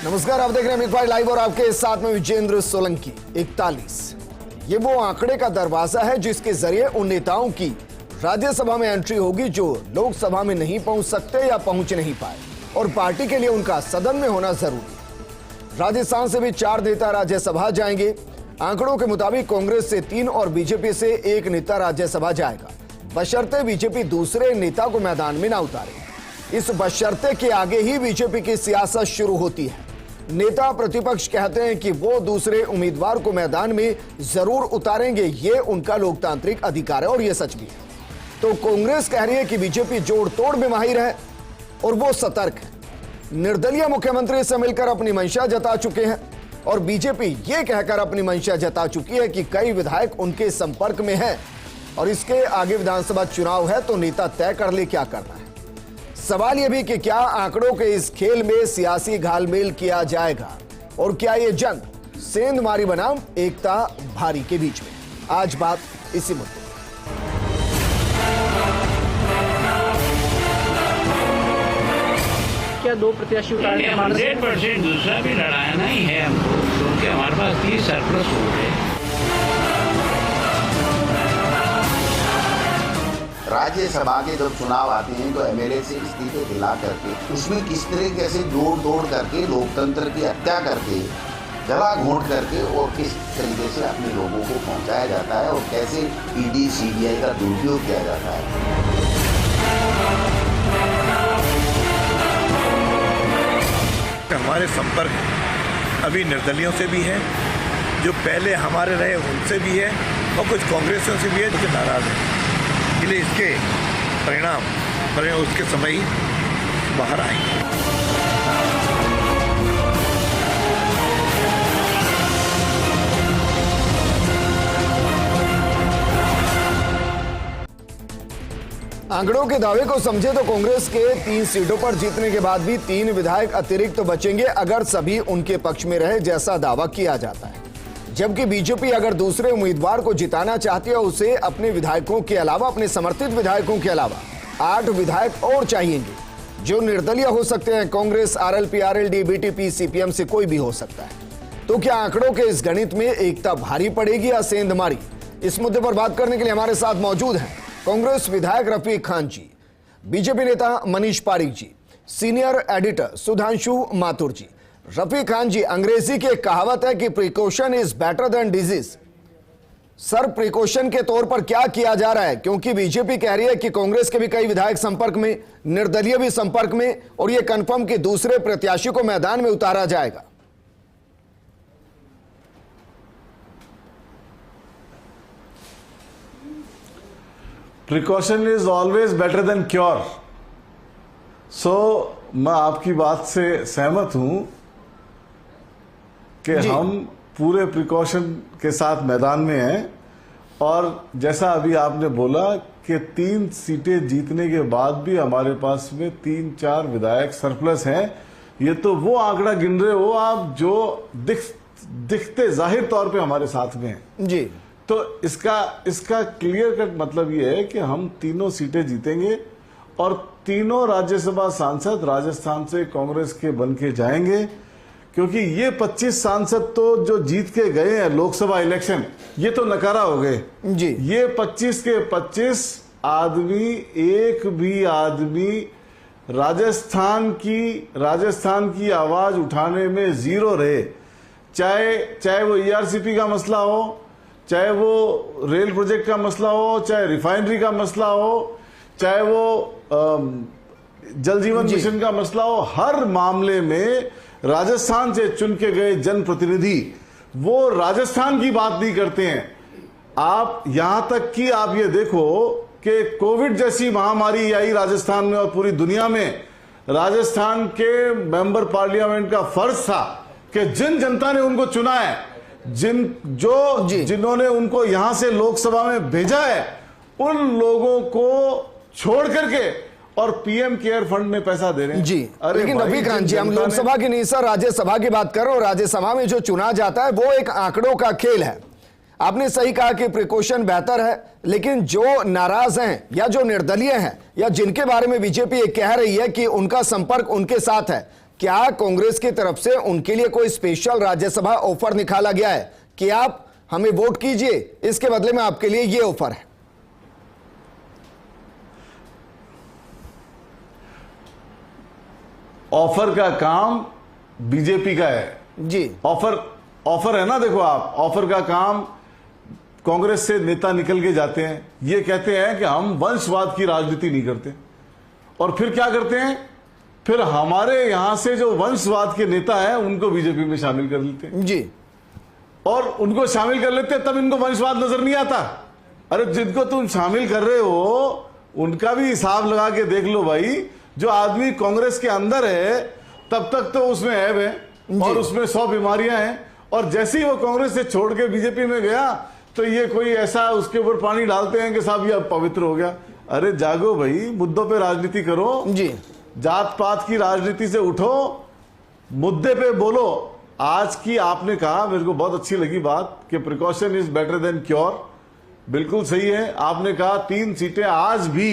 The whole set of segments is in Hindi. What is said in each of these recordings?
नमस्कार, आप देख रहे हैं अमित भाई लाइव और आपके साथ में विजेंद्र सोलंकी। 41 ये वो आंकड़े का दरवाजा है जिसके जरिए उन नेताओं की राज्यसभा में एंट्री होगी जो लोकसभा में नहीं पहुंच सकते या पहुंच नहीं पाए, और पार्टी के लिए उनका सदन में होना जरूरी। राजस्थान से भी 4 नेता राज्यसभा जाएंगे। आंकड़ों के मुताबिक कांग्रेस से 3 और बीजेपी से 1 नेता राज्यसभा जाएगा, बशर्ते बीजेपी दूसरे नेता को मैदान में ना उतारे। इस बशर्ते के आगे ही बीजेपी की सियासत शुरू होती है। नेता प्रतिपक्ष कहते हैं कि वो दूसरे उम्मीदवार को मैदान में जरूर उतारेंगे, ये उनका लोकतांत्रिक अधिकार है और ये सच भी है। तो कांग्रेस कह रही है कि बीजेपी जोड़ तोड़ में माहिर है और वो सतर्क है। निर्दलीय मुख्यमंत्री से मिलकर अपनी मंशा जता चुके हैं और बीजेपी ये कहकर अपनी मंशा जता चुकी है कि कई विधायक उनके संपर्क में हैं और इसके आगे विधानसभा चुनाव है तो नेता तय कर ले क्या करना है। सवाल यह भी कि क्या आंकड़ों के इस खेल में सियासी घालमेल किया जाएगा और क्या यह जंग सेंधमारी बनाम एकता भारी के बीच में। आज बात इसी मुद्दे। क्या 2 प्रत्याशी उतारने का 100% दूसरा भी लड़ाना ही है हमको, क्योंकि हमारे पास 30 सरप्लस वोट है। राज्यसभा के जब चुनाव आते हैं तो एमएलए से इस्तीफे दिला करके उसमें किस तरीके से जोड़ तोड़ करके लोकतंत्र की हत्या करके गला घोंट करके और किस तरीके से अपने लोगों को पहुंचाया जाता है और कैसे ईडी सीबीआई का दुरुपयोग किया जाता है। हमारे संपर्क अभी निर्दलियों से भी हैं, जो पहले हमारे रहे उनसे भी है और कुछ कांग्रेसियों से भी है जो नाराज है। इसलिए इसके परिणाम उसके समय ही बाहर आएंगे। आंकड़ों के दावे को समझे तो कांग्रेस के 3 सीटों पर जीतने के बाद भी 3 विधायक अतिरिक्त बचेंगे अगर सभी उनके पक्ष में रहे जैसा दावा किया जाता है। जबकि बीजेपी अगर दूसरे उम्मीदवार को जिताना चाहती है उसे अपने विधायकों के अलावा, अपने समर्थित विधायकों के अलावा 8 विधायक और चाहिएंगे जो निर्दलीय हो सकते हैं। Congress, RLP, RLD, BTP, CPM से कोई भी हो सकता है। तो क्या आंकड़ों के इस गणित में एकता भारी पड़ेगी या सेंधमारी? इस मुद्दे पर बात करने के लिए हमारे साथ मौजूद हैं कांग्रेस विधायक रफीक खान जी, बीजेपी नेता मनीष पारीक जी, सीनियर एडिटर सुधांशु माथुर जी। रफीक खान जी, अंग्रेजी की एक कहावत है कि precaution is better than disease. Sir, precaution के तौर पर क्या किया जा रहा है? क्योंकि बीजेपी कह रही है कि कांग्रेस के भी कई विधायक संपर्क में, निर्दलीय भी संपर्क में, और यह कंफर्म कि दूसरे प्रत्याशी को मैदान में उतारा जाएगा। Precaution is always better than cure. So मैं आपकी बात से सहमत हूं कि हम पूरे प्रिकॉशन के साथ मैदान में हैं और जैसा अभी आपने बोला कि 3 सीटें जीतने के बाद भी हमारे पास में 3-4 विधायक सरप्लस हैं। ये तो वो आंकड़ा गिन रहे हो आप जो दिखते जाहिर तौर पे हमारे साथ में हैं जी। तो इसका क्लियर कट मतलब ये है कि हम 3 सीटें जीतेंगे और 3 राज्यसभा सांसद राजस्थान से कांग्रेस के बन के जाएंगे, क्योंकि ये 25 सांसद तो जो जीत के गए हैं लोकसभा इलेक्शन, ये तो नकारा हो गए जी। ये 25 के 25 आदमी, एक भी आदमी राजस्थान की आवाज उठाने में जीरो रहे। चाहे वो ईआरसीपी का मसला हो, चाहे वो रेल प्रोजेक्ट का मसला हो, चाहे रिफाइनरी का मसला हो, चाहे वो जल जीवन मिशन का मसला हो, हर मामले में राजस्थान से चुन के गए जनप्रतिनिधि वो राजस्थान की बात नहीं करते हैं। आप यहां तक कि आप ये देखो कि कोविड जैसी महामारी आई राजस्थान में और पूरी दुनिया में, राजस्थान के मेंबर पार्लियामेंट का फर्ज था कि जिन जनता ने उनको चुना है, जिन्होंने उनको यहां से लोकसभा में भेजा है, उन लोगों को छोड़ करके और पीएम केयर फंड में पैसा दे रहे हैं जी। लेकिन रफीक खान जी, हम लोकसभा की नहीं सर राज्यसभा की बात कर रहे हो। राज्यसभा में जो चुना जाता है वो एक आंकड़ों का खेल है। आपने सही कहा कि प्रिकॉशन बेहतर है, लेकिन जो नाराज हैं या जो निर्दलीय हैं या जिनके बारे में बीजेपी ये कह रही है कि उनका संपर्क उनके साथ है, क्या कांग्रेस की तरफ से उनके लिए कोई स्पेशल राज्यसभा ऑफर निकाला गया है कि आप हमें वोट कीजिए, इसके बदले में आपके लिए ये ऑफर है? ऑफर का काम बीजेपी का है जी। ऑफर है ना, देखो आप, ऑफर का काम कांग्रेस से नेता निकल के जाते हैं, ये कहते हैं कि हम वंशवाद की राजनीति नहीं करते, और फिर क्या करते हैं, फिर हमारे यहां से जो वंशवाद के नेता हैं उनको बीजेपी में शामिल कर लेते हैं जी। और उनको शामिल कर लेते हैं, तब इनको वंशवाद नजर नहीं आता। अरे जिनको तुम शामिल कर रहे हो उनका भी हिसाब लगा के देख लो भाई। जो आदमी कांग्रेस के अंदर है तब तक तो उसमें ऐब है और उसमें 100 बीमारियां हैं, और जैसे ही वो कांग्रेस से छोड़ के बीजेपी में गया तो ये कोई ऐसा उसके ऊपर पानी डालते हैं कि साहब ये अब पवित्र हो गया। अरे जागो भाई, मुद्दों पे राजनीति करो जी। जात पात की राजनीति से उठो, मुद्दे पे बोलो। आज की आपने कहा, मेरे को बहुत अच्छी लगी बात कि precaution is better than cure. बिल्कुल सही है। आपने कहा 3 सीटें आज भी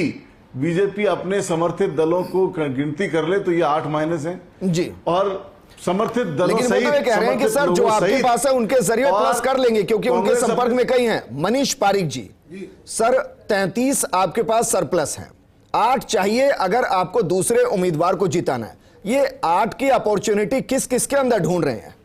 बीजेपी अपने समर्थित दलों को गिनती कर ले तो ये 8 माइनस है जी। और समर्थित दलों लेकिन वो तो ये कह रहे हैं कि सर जो आपके पास है उनके जरिए प्लस कर लेंगे, क्योंकि उनके संपर्क में कई हैं। मनीष पारिक जी, सर 33 आपके पास सरप्लस है, 8 चाहिए अगर आपको दूसरे उम्मीदवार को जिताना है। ये 8 की अपॉर्चुनिटी किस किस के अंदर ढूंढ रहे हैं?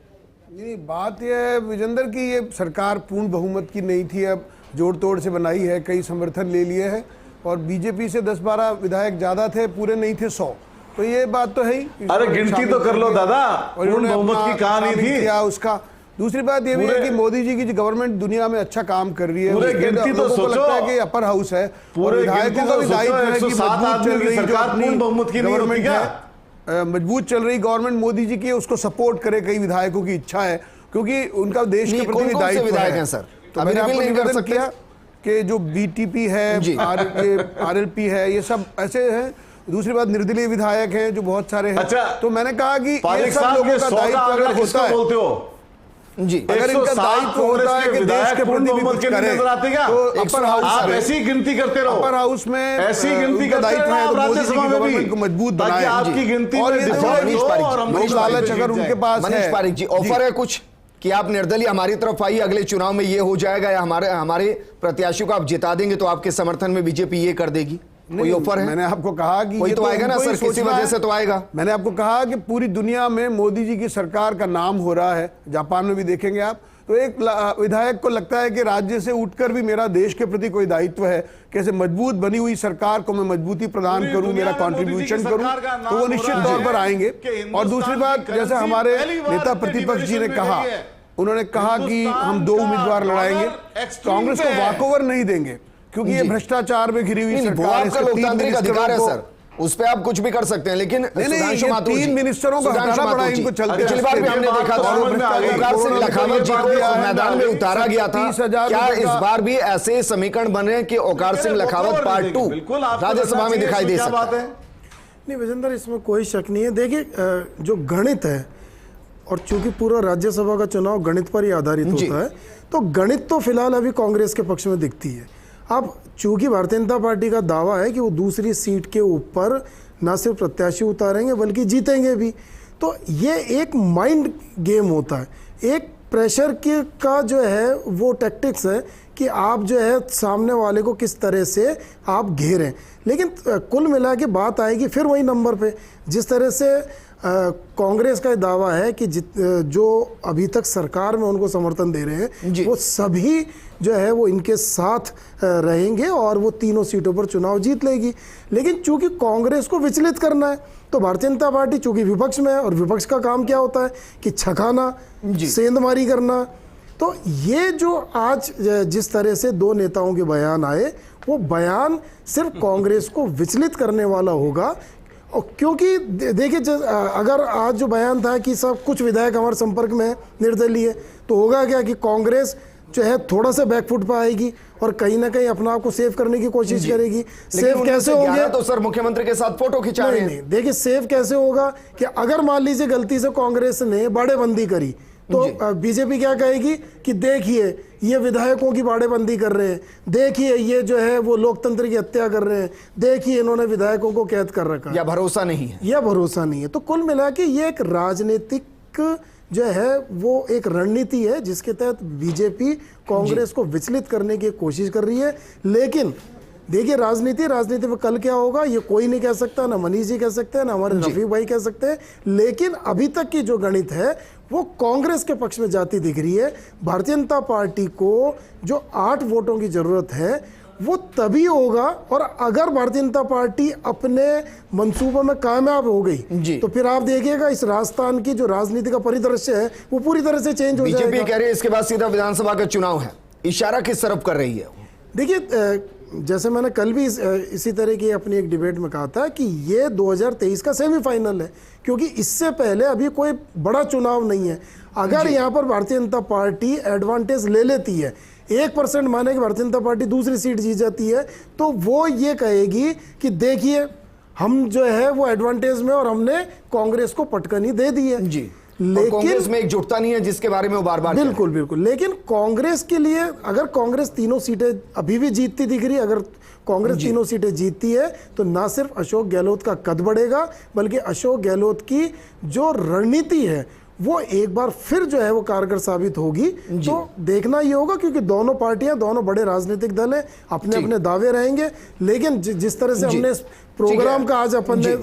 नहीं, बात यह है विजेंद्र की ये सरकार पूर्ण बहुमत की नहीं थी, अब जोड़ तोड़ से बनाई है, कई समर्थन ले लिए हैं, और बीजेपी से 10-12 विधायक ज्यादा थे, पूरे नहीं थे 100, तो ये बात तो है ही। अरे गिनती तो कर लो दादा, पूर्ण बहुमत की कहानी थी क्या उसका। दूसरी बात ये भी है कि मोदी जी की जो गवर्नमेंट दुनिया में अच्छा काम कर रही है, पूरे गिनती तो सोचो, लगता है कि अपर हाउस है, पूरे विधायकों का भी दायित्व है कि 107 आदमी की सरकार पूर्ण बहुमत की नहीं होती क्या? मजबूत चल रही गवर्नमेंट मोदी जी की, उसको सपोर्ट करे, कई विधायकों की इच्छा है, क्योंकि उनका देश के प्रति दायित्व विधायक हैं सर? तो मैंने आपको निवेदन किया कि जो बीटीपी है, आरएलपी है, ये सब ऐसे हैं। दूसरी बात, निर्दलीय विधायक हैं जो बहुत सारे हैं। अच्छा, तो मैंने कहा कि ये सब लोगों का दायित्व अगर होता है, बोलते हो जी, अगर इनका दायित्व होता है कि देश के प्रति भी कुछ करें, तो अपर हाउस आप ऐसी गिनती करते रहो, अपर हाउस में ऐसी गिनती का दायित्व है, तो मोदी जी की गवर्नमेंट को मजबूत बनाए, आपकी गिनती में लोग लालच अगर उनके पास है। मनीष पारिक जी, ऑफर है कुछ कि आप निर्दलीय हमारी तरफ आइए, अगले चुनाव में ये हो जाएगा, या हमारे प्रत्याशियों को आप जिता देंगे तो आपके समर्थन में बीजेपी ये कर देगी? कोई ऑफर है? मैंने आपको कहा कि कोई तो आएगा ना सर, किसी वजह से तो आएगा। मैंने आपको कहा कि पूरी दुनिया में मोदी जी की सरकार का नाम हो रहा है, जापान में भी देखेंगे आप, तो एक विधायक को लगता है कि राज्य से उठकर भी मेरा देश के प्रति कोई दायित्व है, कैसे मजबूत बनी हुई सरकार को मैं मजबूती प्रदान करूं, मेरा कंट्रीब्यूशन करूं, तो वो निश्चित तौर पर आएंगे। और दूसरी बात, जैसे हमारे नेता प्रतिपक्ष जी ने कहा, उन्होंने कहा कि हम 2 उम्मीदवार लड़ाएंगे, कांग्रेस को वॉकओवर नहीं देंगे, क्योंकि ये भ्रष्टाचार में घिरी हुई सरकार है। आपका लोकतांत्रिक अधिकार है सर, उस पे आप कुछ भी कर सकते हैं, लेकिन सुधांशु माथुर जी, 3 मिनिस्टरों को हटाना पड़ा इनको चलते। पिछली बार भी हमने देखा था ओमकार सिंह लखावत जी को मैदान में उतारा गया था। क्या इस बार भी ऐसे समीकरण बन रहे हैं कि ओमकार सिंह लखावत पार्ट 2 राज्यसभा में दिखाई दे सकता है? नहीं विजेंद्र, इसमें कोई शक नहीं है। देखिए, जो गणित है, और चूंकि पूरा राज्यसभा का चुनाव गणित पर ही आधारित होता है, तो गणित तो फिलहाल अभी कांग्रेस के पक्ष में दिखती है। अब चूंकि भारतीय जनता पार्टी का दावा है कि वो दूसरी सीट के ऊपर न सिर्फ प्रत्याशी उतारेंगे बल्कि जीतेंगे भी, तो ये एक माइंड गेम होता है, एक प्रेशर के का जो है वो टैक्टिक्स है कि आप जो है सामने वाले को किस तरह से आप घेरें। लेकिन कुल मिला के बात आएगी फिर वही नंबर पे, जिस तरह से कांग्रेस का दावा है कि जो अभी तक सरकार में उनको समर्थन दे रहे हैं वो सभी जो है वो इनके साथ रहेंगे और वो तीनों सीटों पर चुनाव जीत लेगी। लेकिन चूंकि कांग्रेस को विचलित करना है, तो भारतीय जनता पार्टी चूंकि विपक्ष में है, और विपक्ष का काम क्या होता है कि छकाना, सेंधमारी करना। तो ये जो आज जिस तरह से 2 नेताओं के बयान आए, वो बयान सिर्फ कांग्रेस को विचलित करने वाला होगा। और क्योंकि देखिए, अगर आज जो बयान था कि सब कुछ विधायक हमारे संपर्क में है निर्दलीय, तो होगा क्या कि कांग्रेस जो है थोड़ा सा बैकफुट पर आएगी और कहीं ना कहीं अपना आप को सेव करने की कोशिश करेगी। सेव कैसे होंगे? तो सर मुख्यमंत्री के साथ फोटो खिंचा रहे हैं। नहीं, देखिए सेव कैसे होगा कि अगर मान लीजिए गलती से कांग्रेस ने बाड़ेबंदी करी तो बीजेपी क्या कहेगी कि देखिए ये विधायकों की बाड़ेबंदी कर रहे हैं, देखिए ये जो है वो लोकतंत्र की हत्या कर रहे हैं, देखिए इन्होंने विधायकों को कैद कर रखा है, या भरोसा नहीं है, या भरोसा नहीं है। तो कुल मिला के ये एक राजनीतिक जो है वो एक रणनीति है जिसके तहत बीजेपी कांग्रेस को विचलित करने की कोशिश कर रही है। लेकिन देखिए राजनीति में कल क्या होगा ये कोई नहीं कह सकता, ना मनीष जी कह सकते हैं, ना हमारे रफीक भाई कह सकते हैं। लेकिन अभी तक की जो गणित है वो कांग्रेस के पक्ष में जाती दिख रही है। भारतीय जनता पार्टी को जो 8 वोटों की जरूरत है वो तभी होगा, और अगर भारतीय जनता पार्टी अपने मंसूबों में कामयाब हो गई तो फिर आप देखिएगा इस राजस्थान की जो राजनीति का परिदृश्य है वो पूरी तरह से चेंज हो जाएगा। बीजेपी कह रही है इसके बाद सीधा विधानसभा का चुनाव है, इशारा किस तरफ कर रही है? देखिए जैसे मैंने कल भी इसी तरह की अपनी एक डिबेट में कहा था कि ये 2023 का सेमीफाइनल है, क्योंकि इससे पहले अभी कोई बड़ा चुनाव नहीं है। अगर यहाँ पर भारतीय जनता पार्टी एडवांटेज ले लेती है, 1% माने कि भारतीय जनता पार्टी दूसरी सीट जीत जाती है, तो वो ये कहेगी कि देखिए हम जो है वो एडवांटेज में और हमने कांग्रेस को पटकनी दे दी है जी। लेकिन कांग्रेस में एकजुटता नहीं है जिसके बारे में वो बार बार बिल्कुल। लेकिन कांग्रेस के लिए अगर कांग्रेस तीनों सीटें अभी भी जीतती दिख रही है, अगर कांग्रेस तीनों सीटें जीतती है तो ना सिर्फ अशोक गहलोत का कद बढ़ेगा बल्कि अशोक गहलोत की जो रणनीति है वो एक बार फिर जो है वो कारगर साबित होगी। तो देखना ये होगा, क्योंकि दोनों पार्टियां, दोनों बड़े राजनीतिक दल हैं, अपने अपने दावे रहेंगे। लेकिन जिस तरह से हमने इस प्रोग्राम का आज अपन ने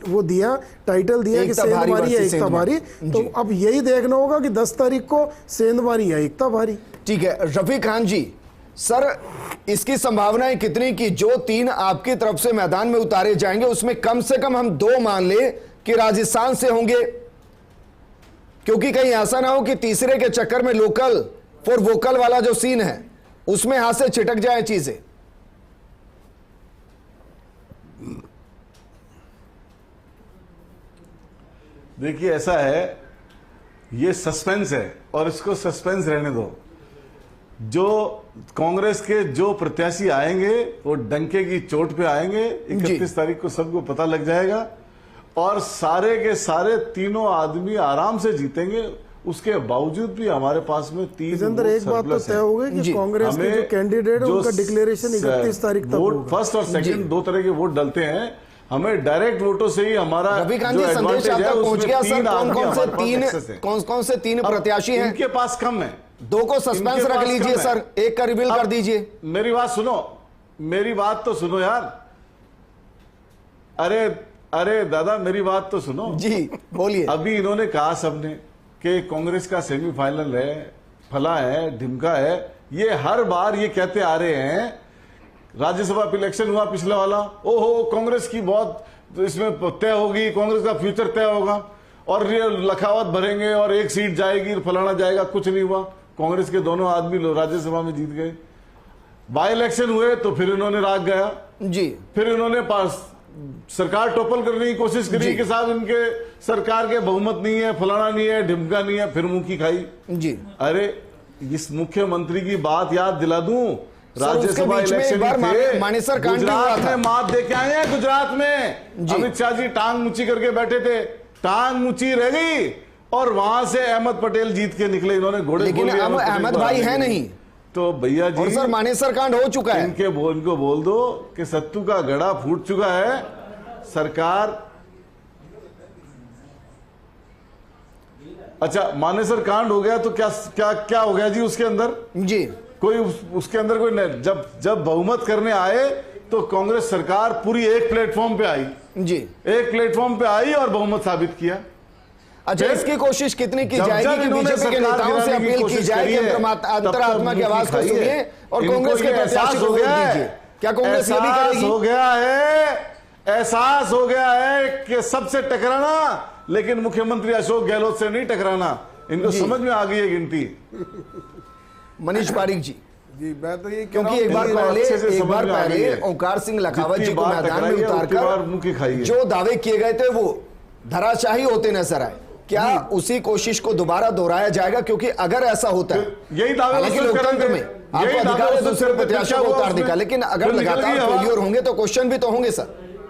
वो दिया, टाइटल दिया कि सेंधमारी या एकता भारी, तो अब यही देखना होगा कि 10 तारीख को सेंधमारी या एकता भारी। ठीक है रफीक खान जी, सर इसकी संभावनाएं कितनी कि जो 3 आपकी तरफ से मैदान में उतारे जाएंगे उसमें कम से कम हम 2 मान ले कि राजस्थान से होंगे, क्योंकि कहीं ऐसा ना हो कि तीसरे के चक्कर में लोकल फॉर वोकल वाला जो सीन है उसमें हाथ से छिटक जाए चीजें? देखिए ऐसा है, ये सस्पेंस है और इसको सस्पेंस रहने दो। जो कांग्रेस के जो प्रत्याशी आएंगे वो डंके की चोट पे आएंगे। 31 तारीख को सबको पता लग जाएगा और सारे के सारे तीनों आदमी आराम से जीतेंगे। उसके बावजूद भी हमारे पास में 3 अंदर एक बात तो तय हो गई कि कांग्रेस के जो कैंडिडेट है उनका डिक्लेरेशन 31 तारीख तक होगा। फर्स्ट और सेकंड 2 तरह के वोट डलते हैं, हमें डायरेक्ट वोटों से ही हमारा रवि कांति संदेश आप तक पहुंच गया सर? कौन से तीन प्रत्याशी हैं इनके पास? कम है, 2 को सस्पेंस रख लीजिए सर, 1 का रिवील कर दीजिए। मेरी बात सुनो, मेरी बात तो सुनो यार। अरे दादा मेरी बात तो सुनो जी, बोलिए। अभी इन्होंने कहा सबने कि कांग्रेस का सेमीफाइनल है, फला है, ढिमका है। ये हर बार ये कहते आ रहे हैं। राज्यसभा इलेक्शन हुआ पिछले वाला, ओहो कांग्रेस की बहुत इसमें तय होगी, कांग्रेस का फ्यूचर तय होगा और ये लखावत भरेंगे और 1 सीट जाएगी, फलाना जाएगा। कुछ नहीं हुआ। कांग्रेस के दोनों आदमी राज्यसभा में जीत गए। बाई इलेक्शन हुए तो फिर इन्होंने राग गया जी, फिर इन्होंने सरकार टोपल करने की कोशिश करी कि साहब इनके सरकार के बहुमत नहीं है, फलाना नहीं है, ढिमका नहीं है, फिर मुंह की खाई जी। अरे इस मुख्यमंत्री की बात याद दिला दूं, राज्यसभा इलेक्शन गुजरात में मात दे के आए हैं। गुजरात में अमित शाह जी टांग ऊंची करके बैठे थे, टांग ऊंची रह गई और वहां से अहमद पटेल जीत के निकले। इन्होंने घोड़े, लेकिन अहमद भाई है नहीं तो भैया जी, और सर मानेसर कांड हो चुका है। इनको बोल दो कि सत्तू का गड़ा फूट चुका है। सरकार अच्छा मानेसर कांड हो गया तो क्या हो गया जी उसके अंदर? जी कोई उसके अंदर कोई जब बहुमत करने आए तो कांग्रेस सरकार पूरी एक प्लेटफॉर्म पे आई जी, एक प्लेटफॉर्म पे आई और बहुमत साबित किया। अच्छा, इसकी कोशिश कितनी की जाएगी कि बीजेपी के नेताओं से अपील की जाए कि अंतरात्मा की आवाज को सुनिए और कांग्रेस के प्रत्याशी को वोट दीजिए? क्या कांग्रेस ये भी करेगी? हो गया है, एहसास हो गया है कि सबसे टकराना, लेकिन मुख्यमंत्री अशोक गहलोत से नहीं टकराना। इनको समझ में आ गई है गिनती। मनीष पारीक जी, मैं तो ये क्योंकि एक बार पहले ओंकार सिंह लखावत जी को मैदान में उतारकर जो दावे किए गए थे वो धराशाही होते नजर आए। क्या उसी कोशिश को दोबारा दोहराया जाएगा? क्योंकि अगर ऐसा होता है, यही दावे लोकतंत्र में आपको अधिकार है दूसरे प्रत्याशियों को उतारने का, लेकिन अगर लगातार फेल्योर होंगे तो क्वेश्चन भी तो होंगे सर।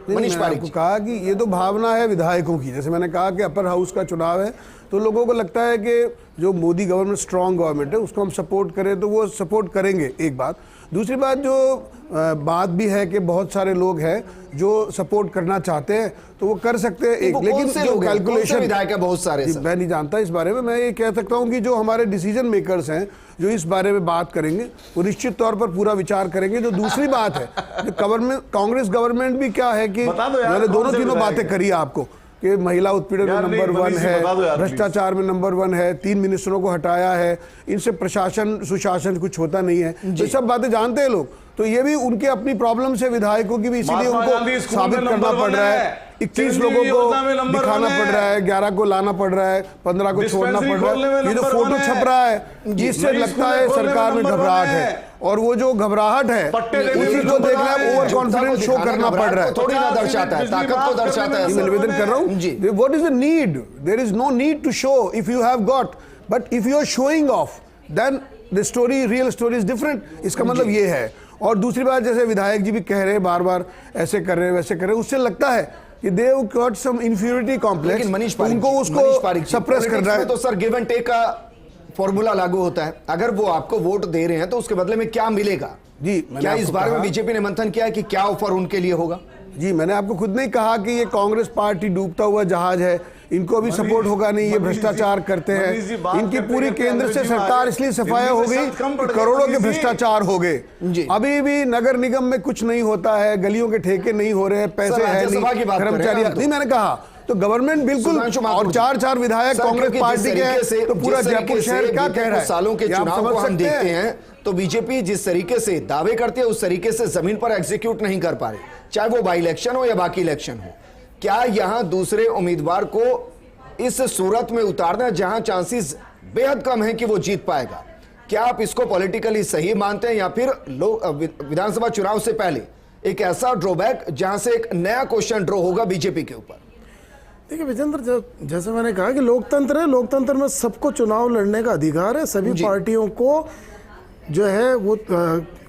मनीष मैंने पारिक आपको जी। कहा कि ये तो भावना है विधायकों की। जैसे मैंने कहा कि अपर हाउस का चुनाव है तो लोगों को लगता है कि जो मोदी गवर्नमेंट स्ट्रांग गवर्नमेंट है उसको हम सपोर्ट करें तो वो सपोर्ट करेंगे, एक बात। दूसरी बात जो बात भी है कि बहुत सारे लोग हैं जो सपोर्ट करना चाहते हैं तो वो कर सकते हैं एक, लेकिन जो कैलकुलेशन विधायक है बहुत सारे जी, सर। मैं नहीं जानता इस बारे में। मैं ये कह सकता हूँ कि जो हमारे डिसीजन मेकर्स हैं जो इस बारे में बात करेंगे वो निश्चित तौर पर पूरा विचार करेंगे। जो दूसरी बात है जो गवर्नमेंट, कांग्रेस गवर्नमेंट भी क्या है कि बता दो यार, मैंने कौन दोनों से तीनों विधायक बातें करी आपको कि महिला उत्पीड़न में यार नहीं, नंबर 1 मनीष जी, बता दो है, यार, भ्रष्टाचार में नंबर 1 है, 3 मिनिस्टरों को हटाया है, इनसे प्रशासन सुशासन कुछ होता नहीं है, तो सब बातें जानते हैं लोग। तो ये भी उनके अपनी प्रॉब्लम से विधायकों की भी, इसीलिए महात्मा गांधी उनको स्कूल साबित में करना नंबर पड़ 1 रहा है, है। 21 चिरंजीवी लोगों योजना में को नंबर दिखाना 1 पड़ रहा है, 11 को लाना पड़ रहा है, 15 को छोड़ना पड़ रहा खोलने में है। ये तो नंबर फोटो 1 है। छप रहा है जिससे नई लगता स्कूलें है खोलने में सरकार में नंबर 1 घबराहट है। है, और वो जो घबराहट है पट्टे देने में उसी को नंबर देखना 1 है। ओवर कॉन्फिडेंस शो करना पड़ रहा है। थोड़ी ना दर्शाता है, ताकत को दर्शाता है। मैं निवेदन कर रहा हूँ ji. What is the need, there is no need to show if you have got, but if you are showing off then the story, real story is different. इसका मतलब ये है। और दूसरी बात, जैसे विधायक जी भी कह रहे हैं बार बार ऐसे कर रहे हैं वैसे कर रहे हैं, उससे लगता है कि they have got some inferiority complex, लेकिन मनीष तो पारिक उनको जी, उसको मनीष पारिक जी, सप्रेस पॉलिटिक्स करना है। में तो सर गिव एंड टेक का फॉर्मूला लागू होता है। अगर वो आपको वोट दे रहे हैं तो उसके बदले में क्या मिलेगा जी, मैंने क्या इस आपको बारे में कहा- बीजेपी ने मंथन किया है कि क्या ऑफर उनके लिए होगा? जी, मैंने आपको खुद नहीं कहा कि ये कांग्रेस पार्टी डूबता हुआ जहाज है, इनको अभी सपोर्ट होगा नहीं, ये भ्रष्टाचार करते मनीष जी, हैं। बात इनकी करते पूरी करते केंद्र से अंग्रेजी में सरकार आ गए। इसलिए सफाया हो हिंदी में गई शब्द कम पड़ कि गए, करोड़ों के मनीष जी। भ्रष्टाचार हो गए। जी। अभी भी नगर निगम में कुछ नहीं होता है, गलियों के ठेके नहीं हो रहे हैं, पैसे है राज्यसभा की बात नहीं, कर रहे हैं कर्मचारी हम तो। नहीं। मैंने कहा तो गवर्नमेंट बिल्कुल, सुधांशु माथुर और जी। 4 विधायक सर, कांग्रेस क्योंकि पार्टी जिस के तरीके से- हैं तो पूरा जिस तरीके जयपुर से शहर क्या बीते कह रहा कुछ है? सालों के ये आप चुनाव समझ को हम सकते देखते हैं? हैं तो बीजेपी जिस तरीके से दावे करती है उस तरीके से जमीन पर एग्जीक्यूट नहीं कर पा रही, चाहे वो बाई इलेक्शन हो या बाकी इलेक्शन हो। क्या यहां दूसरे उम्मीदवार को इस सूरत में उतारना जहां चांसेस बेहद कम है कि वो जीत पाएगा? क्या आप इसको पॉलिटिकली सही मानते हैं या फिर लोग विधानसभा चुनाव से पहले एक ऐसा ड्रॉबैक जहां से एक नया क्वेश्चन ड्रॉ होगा बीजेपी के ऊपर? देखिए विजेंद्र, जैसे मैंने कहा कि लोकतंत्र है, लोकतंत्र में सबको चुनाव लड़ने का अधिकार है। सभी पार्टियों को जो है वो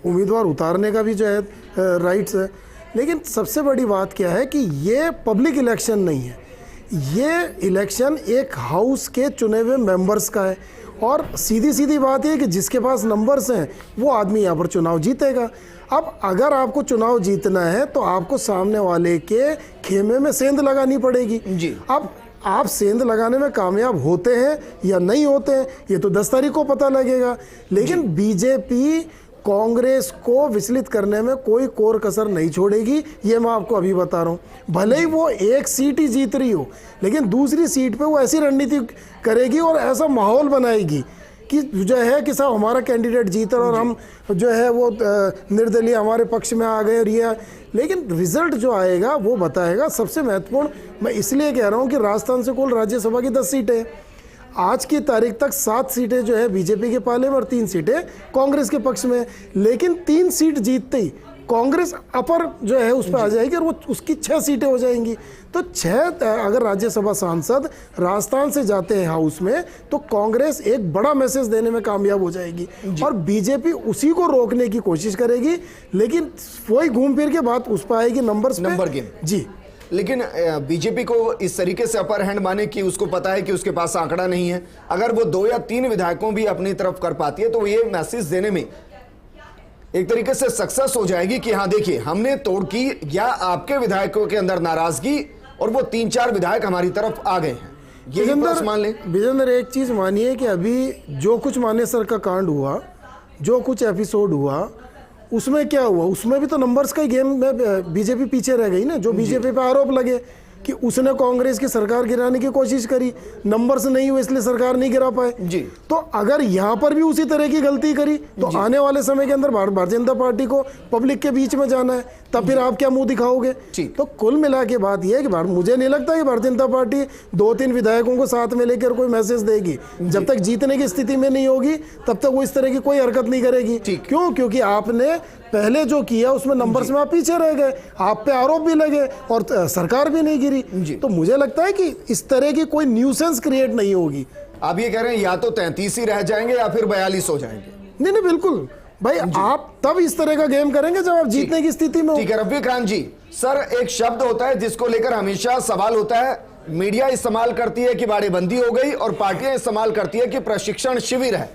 उम्मीदवार उतारने का भी जो है राइट्स है। लेकिन सबसे बड़ी बात क्या है कि ये पब्लिक इलेक्शन नहीं है, ये इलेक्शन एक हाउस के चुने हुए मेंबर्स का है। और सीधी सीधी बात है कि जिसके पास नंबर्स हैं वो आदमी यहाँ पर चुनाव जीतेगा। अब अगर आपको चुनाव जीतना है तो आपको सामने वाले के खेमे में सेंध लगानी पड़ेगी। जी। अब आप सेंध लगाने में कामयाब होते हैं या नहीं होते हैं ये तो 10 तारीख को पता लगेगा। लेकिन बीजेपी कांग्रेस को विचलित करने में कोई कोर कसर नहीं छोड़ेगी, ये मैं आपको अभी बता रहा हूँ। भले ही वो एक सीट ही जीत रही हो, लेकिन दूसरी सीट पे वो ऐसी रणनीति करेगी और ऐसा माहौल बनाएगी कि जो है कि साहब हमारा कैंडिडेट जीत रहा और हम जो है वो निर्दलीय हमारे पक्ष में आ गए और ये। लेकिन रिजल्ट जो आएगा वो बताएगा। सबसे महत्वपूर्ण मैं इसलिए कह रहा हूँ कि राजस्थान से कुल राज्यसभा की 10 सीटें, आज की तारीख तक 7 सीटें जो है बीजेपी के पाले में और 3 सीटें कांग्रेस के पक्ष में। लेकिन 3 सीट जीतते ही कांग्रेस अपर जो है उस पर आ जाएगी और वो उसकी 6 सीटें हो जाएंगी। तो 6 अगर राज्यसभा सांसद राजस्थान से जाते हैं हाउस में तो कांग्रेस एक बड़ा मैसेज देने में कामयाब हो जाएगी और बीजेपी उसी को रोकने की कोशिश करेगी। लेकिन वही घूम फिर के बात उस पर आएगी नंबर गेम। जी। लेकिन बीजेपी को इस तरीके से अपर हैंड माने कि उसको पता है कि उसके पास आंकड़ा नहीं है, अगर वो 2 या 3 विधायकों भी अपनी तरफ कर पाती है तो ये मैसेज देने में एक तरीके से सक्सेस हो जाएगी कि हाँ देखिए हमने तोड़ की, या आपके विधायकों के अंदर नाराजगी और वो 3-4 विधायक हमारी तरफ आ गए हैं। यही बस मान लें। विजेंद्र एक चीज मानिए कि अभी जो कुछ मानेसर का कांड हुआ, जो कुछ एपिसोड हुआ, उसमें क्या हुआ? उसमें भी तो नंबर्स का ही गेम में बीजेपी पीछे रह गई ना। जो बीजेपी पे आरोप लगे कि उसने कांग्रेस की सरकार गिराने की कोशिश करी, नंबर्स नहीं हुए इसलिए सरकार नहीं गिरा पाए जी। तो अगर यहाँ पर भी उसी तरह की गलती करी तो आने वाले समय के अंदर भारतीय जनता पार्टी को पब्लिक के बीच में जाना है, तब फिर आप क्या मुंह दिखाओगे? तो कुल मिला के बात यह है कि मुझे नहीं लगता कि भारतीय जनता पार्टी 2-3 विधायकों को साथ में लेकर कोई मैसेज देगी। जब तक जीतने की स्थिति में नहीं होगी तब तक वो इस तरह की कोई हरकत नहीं करेगी। क्यों? क्योंकि आपने पहले जो किया उसमें नंबर्स में आप पीछे रह गए, आप पे आरोप भी लगे और सरकार भी नहीं गिरी। तो मुझे लगता है कि इस तरह की कोई न्यूसेंस क्रिएट नहीं होगी। आप ये कह रहे हैं या तो 33 ही रह जाएंगे या फिर 42 हो जाएंगे? नहीं नहीं बिल्कुल भाई, आप तब इस तरह का गेम करेंगे जब आप जीतने की स्थिति में हो। ठीक है रफीक खान जी, सर, एक शब्द होता है जिसको लेकर हमेशा सवाल होता है, मीडिया इस्तेमाल करती है कि बाड़ेबंदी हो गई और पार्टियां इस्तेमाल करती है कि प्रशिक्षण शिविर है।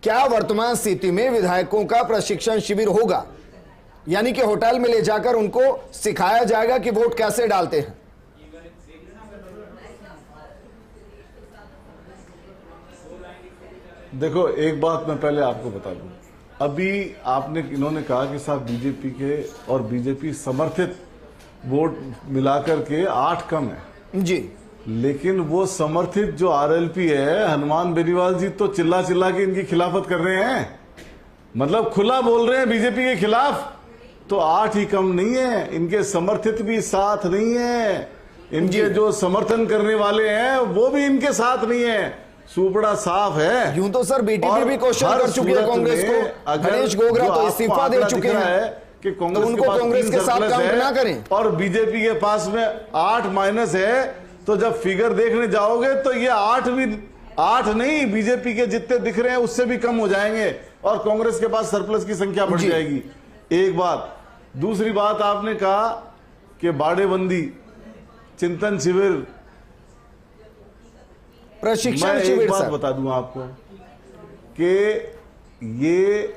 क्या वर्तमान स्थिति में विधायकों का प्रशिक्षण शिविर होगा, यानी कि होटल में ले जाकर उनको सिखाया जाएगा कि वोट कैसे डालते हैं? देखो, एक बात मैं पहले आपको बता दूं, अभी इन्होंने कहा कि साहब बीजेपी के और बीजेपी समर्थित वोट मिलाकर के 8 कम है जी, लेकिन वो समर्थित जो आरएलपी है, हनुमान बेनीवाल जी तो चिल्ला चिल्ला के इनकी खिलाफत कर रहे हैं, मतलब खुला बोल रहे हैं बीजेपी के खिलाफ। तो 8 ही कम नहीं है, इनके समर्थित भी साथ नहीं है, इनके जो समर्थन करने वाले हैं वो भी इनके साथ नहीं है। सुपड़ा साफ है। यूं तो सर बीटीपी भी क्वेश्चन कर चुकी है कांग्रेस को, गणेश गोगरा तो इस्तीफा दे चुके हैं कि तो उनको कांग्रेस के साथ काम ना करें, और बीजेपी के पास में 8 माइनस है। तो जब फिगर देखने जाओगे तो ये 8 नहीं, बीजेपी के जितने दिख रहे हैं उससे भी कम हो जाएंगे और कांग्रेस के पास सरप्लस की संख्या बढ़ जाएगी। एक बात। दूसरी बात, आपने कहा कि बाड़ेबंदी, चिंतन शिविर, प्रशिक्षण शिविर। एक बात बता दूं आपको कि ये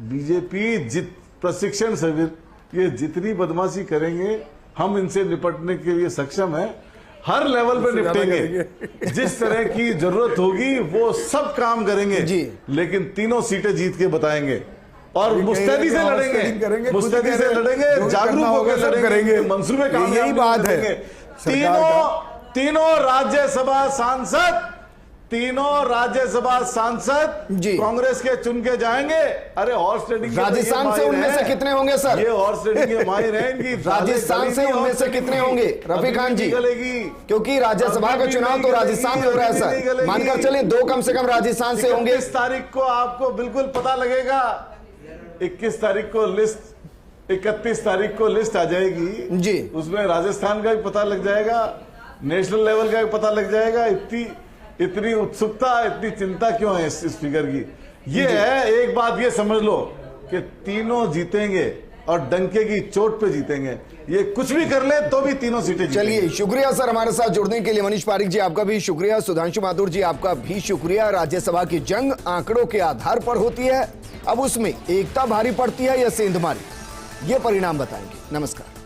बीजेपी प्रशिक्षण शिविर, ये जितनी बदमाशी करेंगे हम इनसे निपटने के लिए सक्षम है, हर लेवल पे निपटेंगे, जिस तरह की जरूरत होगी वो सब काम करेंगे जी, लेकिन तीनों सीटें जीत के बताएंगे और मुस्तैदी से लड़ेंगे, मुस्तैदी से लड़ेंगे, जागरूक होकर लड़ेंगे, मंसूबे काम, यही बात है। तीनों राज्यसभा सांसद कांग्रेस के चुन के जाएंगे। अरे हॉर्स ट्रेडिंग राजस्थान से उनमें से कितने होंगे सर? ये हॉर्स ट्रेडिंग के माहिर हैं इनकी। राजस्थान से उनमें से कितने होंगे रफी खान जी? क्योंकि राज्यसभा का चुनाव तो राजस्थान में हो रहा है सर, मानकर चले 2 कम से कम राजस्थान से होंगे। 21 तारीख को आपको बिल्कुल पता लगेगा। 21 तारीख को लिस्ट, 31 तारीख को लिस्ट आ जाएगी जी, उसमें राजस्थान का भी पता लग जाएगा, नेशनल लेवल का भी पता लग जाएगा। इतनी उत्सुकता, इतनी चिंता क्यों है इस फिगर की? ये है, एक बात ये समझ लो कि तीनों जीतेंगे और डंके की चोट पे जीतेंगे। ये कुछ भी कर ले तो भी तीनों सीटें। चलिए, शुक्रिया सर हमारे साथ जुड़ने के लिए। मनीष पारिक जी आपका भी शुक्रिया, सुधांशु माथुर जी आपका भी शुक्रिया। राज्यसभा की जंग आंकड़ों के आधार पर होती है, अब उसमें एकता भारी पड़ती है या सेंधमारी, ये परिणाम बताएंगे। नमस्कार।